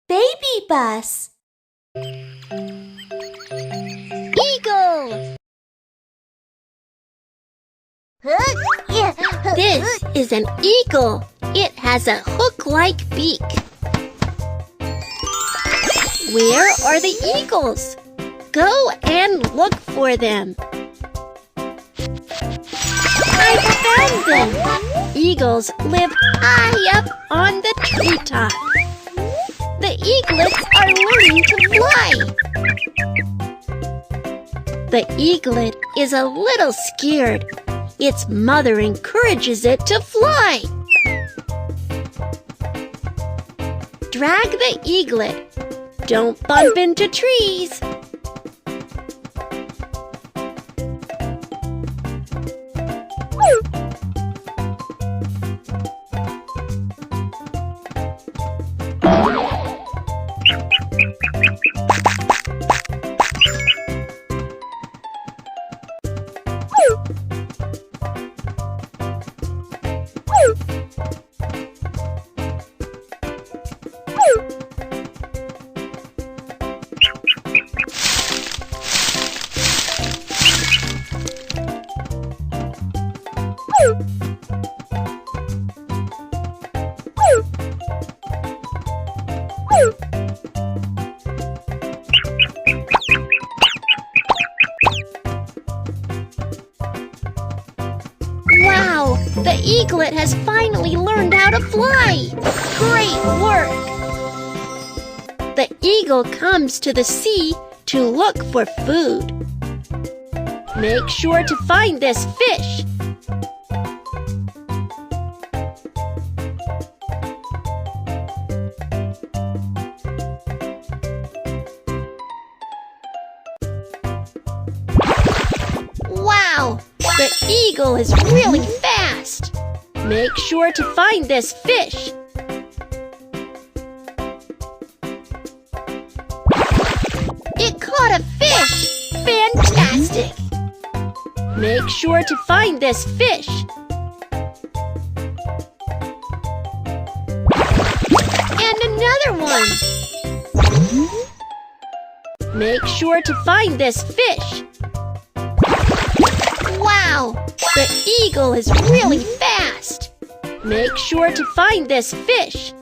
BabyBus. Eagle. This is an eagle. It has a hook-like beak. Where are the eagles? Go and look for them. I found them. Eagles live high up on the treetop. The eaglets are learning to fly. The eaglet is a little scared. Its mother encourages it to fly. Drag the eaglet. Don't bump into trees. Wow! The eaglet has finally learned how to fly! Great work! The eagle comes to the sea to look for food. Make sure to find this fish. Wow! The eagle is really fast. Make sure to find this fish. It caught a fish! Fantastic! Make sure to find this fish. And another one! Make sure to find this fish. Wow! The eagle is really fast. Make sure to find this fish.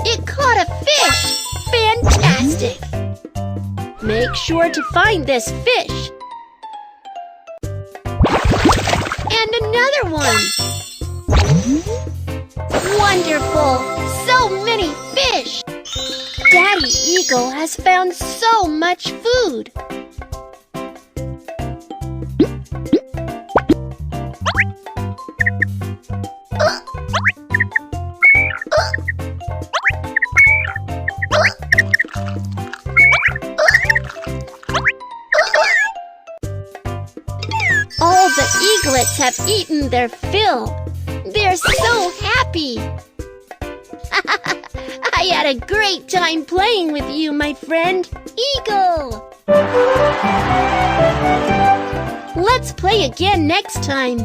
It caught a fish! Fantastic! Make sure to find this fish. And another one! Wonderful! So many fish! Daddy Eagle has found so much food! All the eaglets have eaten their fill. They're so happy. I had a great time playing with you, my friend, Eagle. Let's play again next time.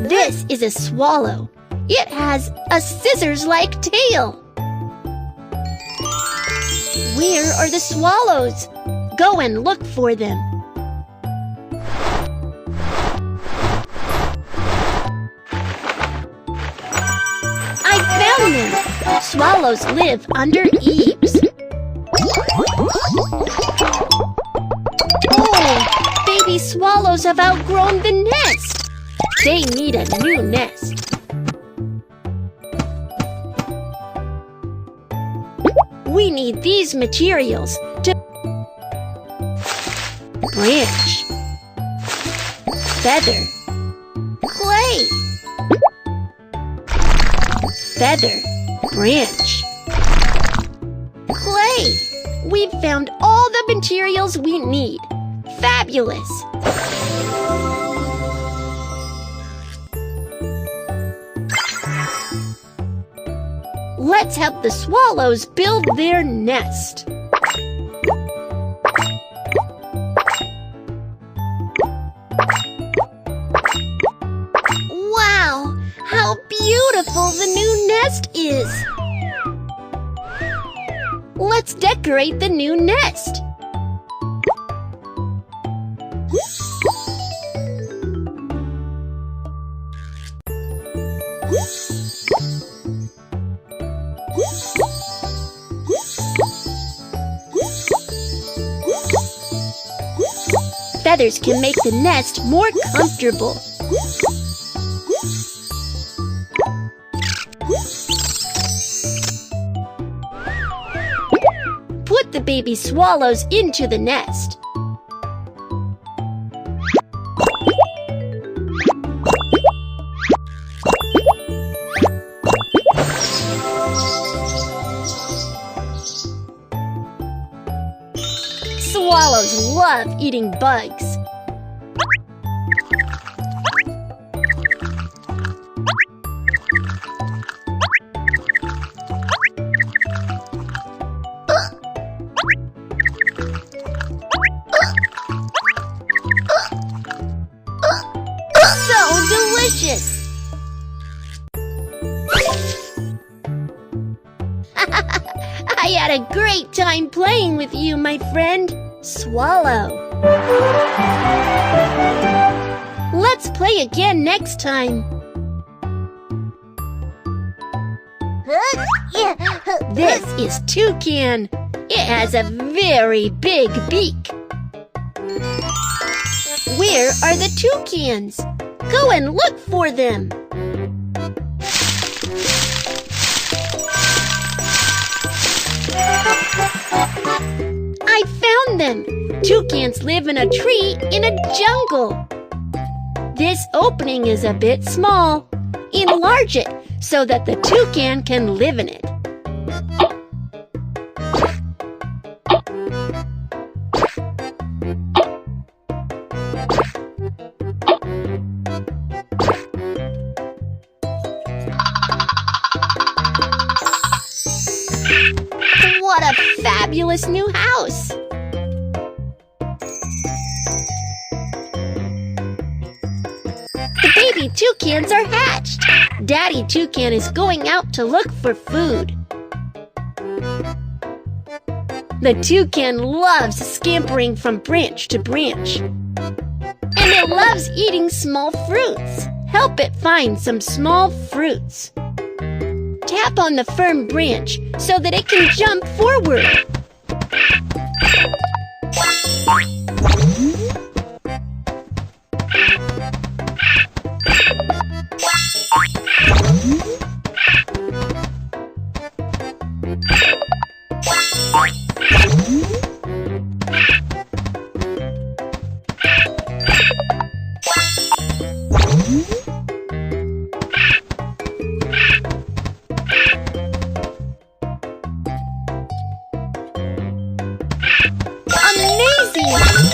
This is a swallow. It has a scissors-like tail. Where are the swallows? Go and look for them. I found them! Swallows live under eaves. Oh, baby swallows have outgrown the nest. They need a new nest. We need these materials to branch, feather, clay, feather, branch, clay. We've found all the materials we need. Fabulous! Let's help the swallows build their nest. Wow! How beautiful the new nest is! Let's decorate the new nest. Feathers can make the nest more comfortable. Put the baby swallows into the nest. Swallows love eating bugs. So delicious! I had a great time playing with you, my friend. Swallow. Let's play again next time. This is Toucan. It has a very big beak. Where are the toucans? Go and look for them. I found them! Toucans live in a tree in a jungle. This opening is a bit small. Enlarge it so that the toucan can live in it. What a fabulous new house! The baby toucans are hatched. Daddy Toucan is going out to look for food. The toucan loves scampering from branch to branch. And it loves eating small fruits. Help it find some small fruits. Tap on the firm branch so that it can jump forward.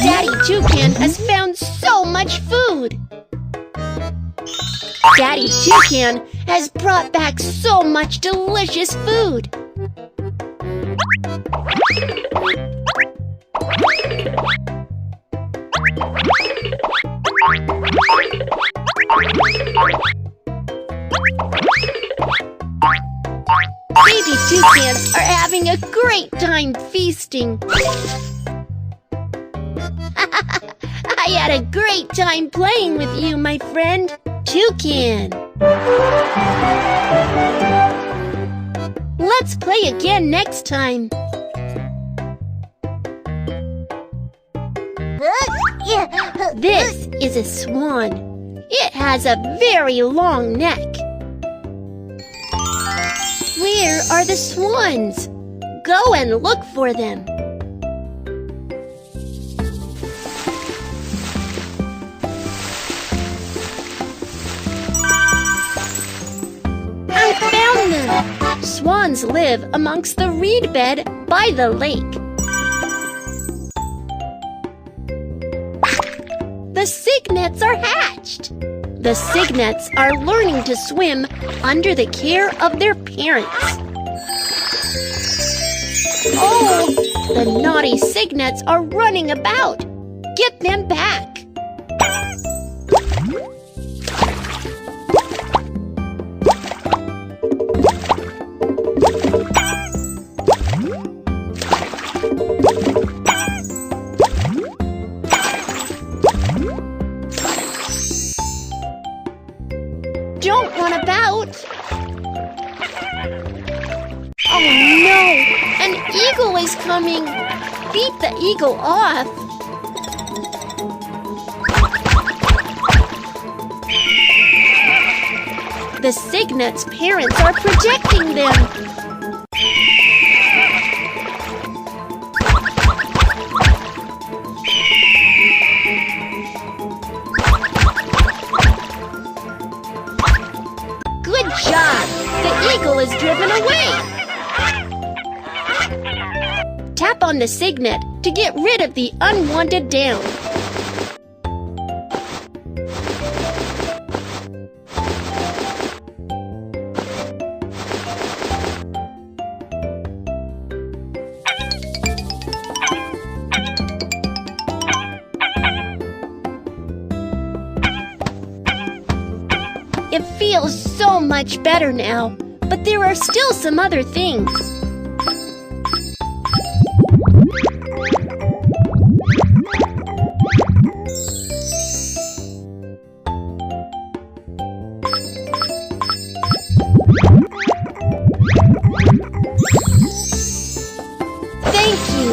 Daddy Toucan has found so much food! Daddy Toucan has brought back so much delicious food! Baby toucans are having a great time feasting! I had a great time playing with you, my friend, Toucan. Let's play again next time. This is a swan. It has a very long neck. Where are the swans? Go and look for them. I found them! Swans live amongst the reed bed by the lake. The cygnets are hatched. The cygnets are learning to swim under the care of their parents. Oh, the naughty cygnets are running about. Get them back. Don't run about. Oh no! An eagle is coming! Beat the eagle off! The cygnets' parents are protecting them! Good job! The eagle is driven away! Tap on the cygnet to get rid of the unwanted down. It feels so much better now, but there are still some other things. Thank you!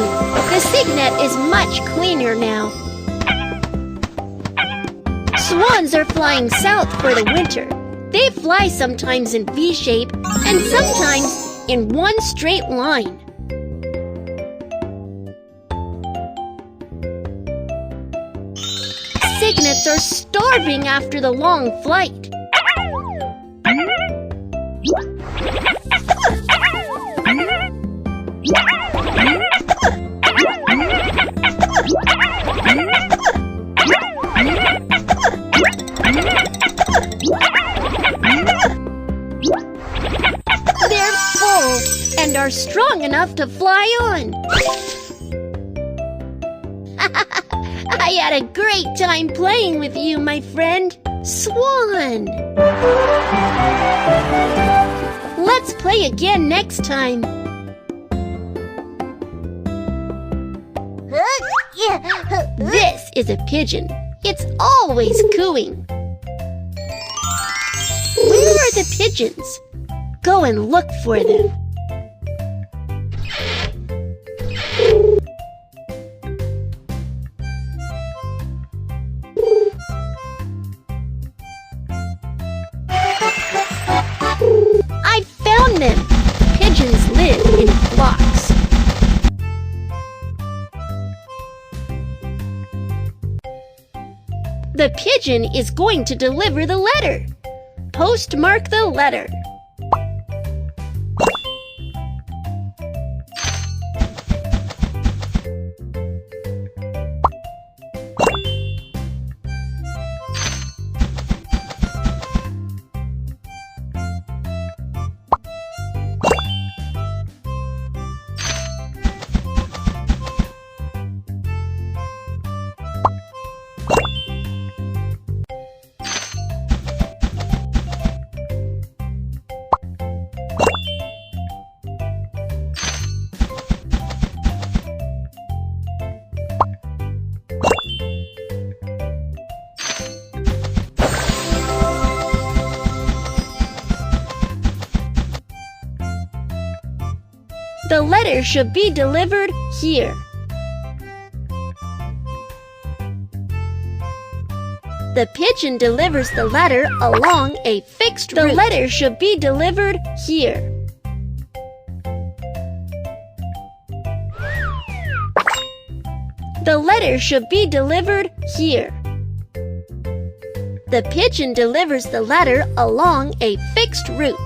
The cygnet is much cleaner now. Swans are flying south for the winter. They fly sometimes in V shape and sometimes in one straight line. Cygnets are starving after the long flight. They're full and are strong enough to fly on. I had a great time playing with you, my friend, Swan. Let's play again next time. This is a pigeon. It's always cooing. Where are the pigeons? Go and look for them. I found them! Pigeons live in flocks. The pigeon is going to deliver the letter. Postmark the letter. The letter should be delivered here. The pigeon delivers the letter along a fixed route. The letter should be delivered here. The letter should be delivered here. The pigeon delivers the letter along a fixed route.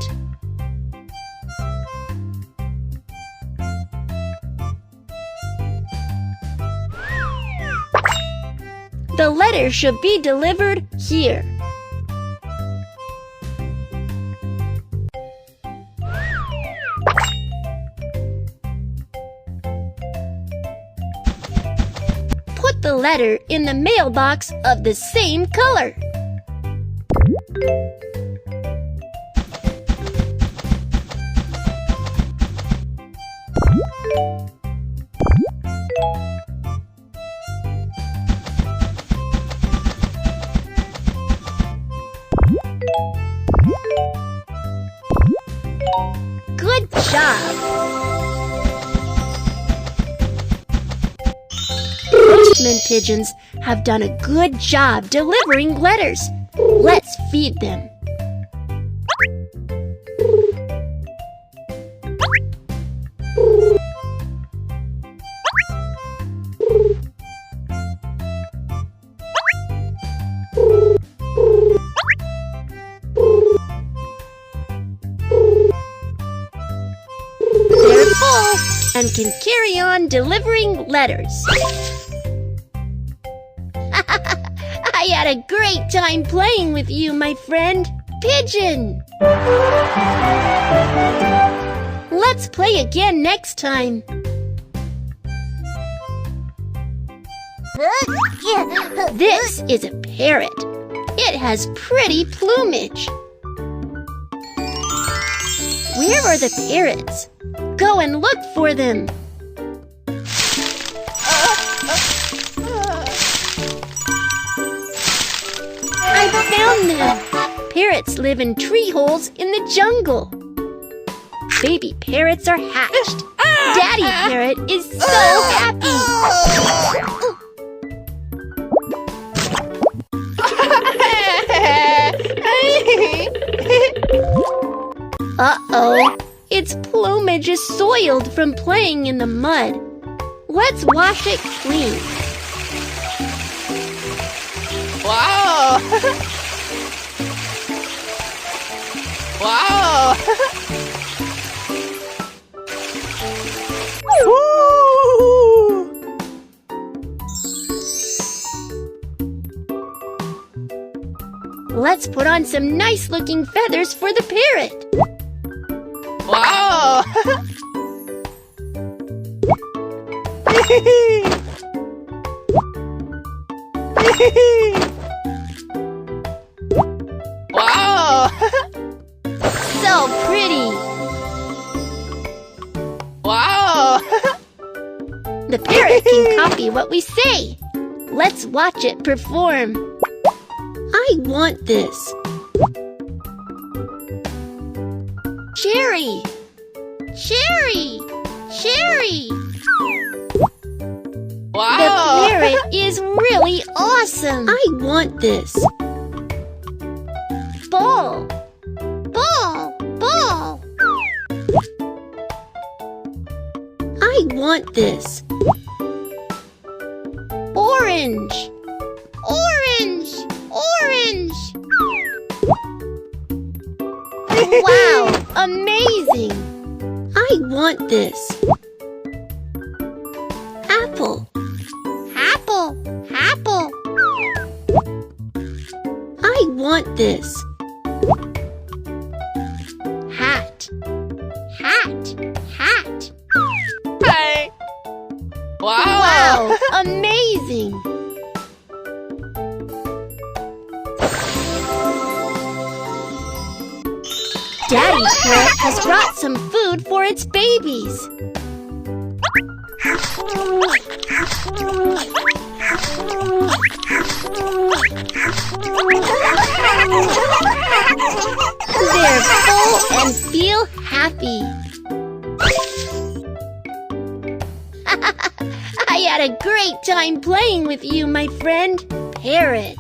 The letter should be delivered here. put the letter in the mailbox of the same color. Good job! Postman pigeons have done a good job delivering letters. Let's feed them. They're full and can carry on delivering letters. I had a great time playing with you, my friend, Pigeon. Let's play again next time. This is a parrot. It has pretty plumage. Where are the parrots? Go and look for them. I found them! Parrots live in tree holes in the jungle. Baby parrots are hatched. Daddy parrot is so happy. Uh-oh, its plumage is soiled from playing in the mud. Let's wash it clean. Wow! Wow! Woo! Let's put on some nice-looking feathers for the parrot. Wow! Wow! So pretty! Wow! The parrot can copy what we say. Let's watch it perform. I want this. Cherry! Cherry! Cherry! Wow! The parrot is really awesome. I want this. Ball! Ball! Ball! I want this. Orange! Orange! Orange! Wow! Amazing! I want this. Apple! Apple! Apple! I want this. Hat! Hat! Hat! Hi! Wow! Wow! Amazing! Daddy parrot has brought some food for its babies. They're full and feel happy. I had a great time playing with you, my friend, Parrot.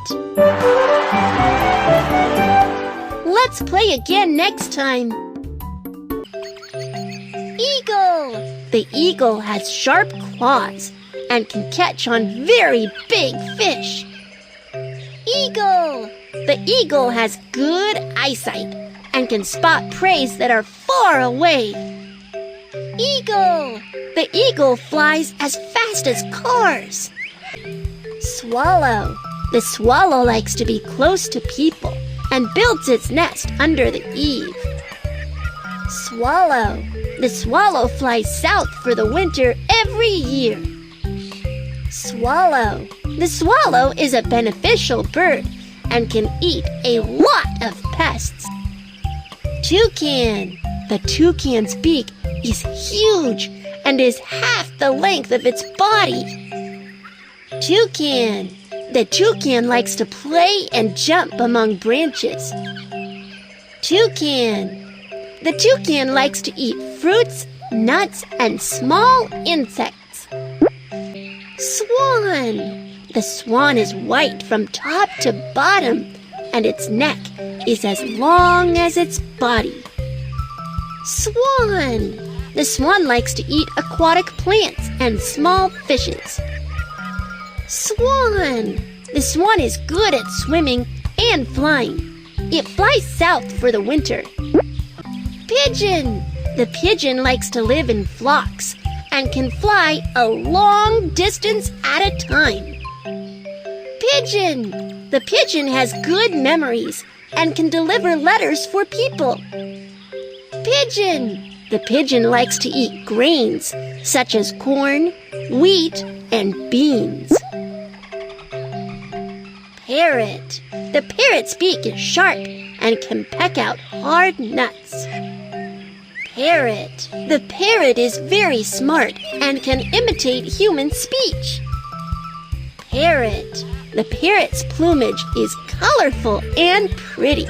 Let's play again next time. Eagle! The eagle has sharp claws and can catch on very big fish. Eagle! The eagle has good eyesight and can spot prey that are far away. Eagle! The eagle flies as fast as cars. Swallow! The swallow likes to be close to people and builds its nest under the eave. Swallow! The swallow flies south for the winter every year. Swallow. The swallow is a beneficial bird and can eat a lot of pests. Toucan. The toucan's beak is huge and is half the length of its body. Toucan. The toucan likes to play and jump among branches. Toucan. The toucan likes to eat fruits, nuts, and small insects. Swan. The swan is white from top to bottom, and its neck is as long as its body. Swan. The swan likes to eat aquatic plants and small fishes. Swan. The swan is good at swimming and flying. It flies south for the winter. Pigeon. The pigeon likes to live in flocks and can fly a long distance at a time. Pigeon. The pigeon has good memories and can deliver letters for people. Pigeon. The pigeon likes to eat grains such as corn, wheat, and beans. Parrot. The parrot's beak is sharp and can peck out hard nuts. Parrot. The parrot is very smart and can imitate human speech. Parrot. The parrot's plumage is colorful and pretty.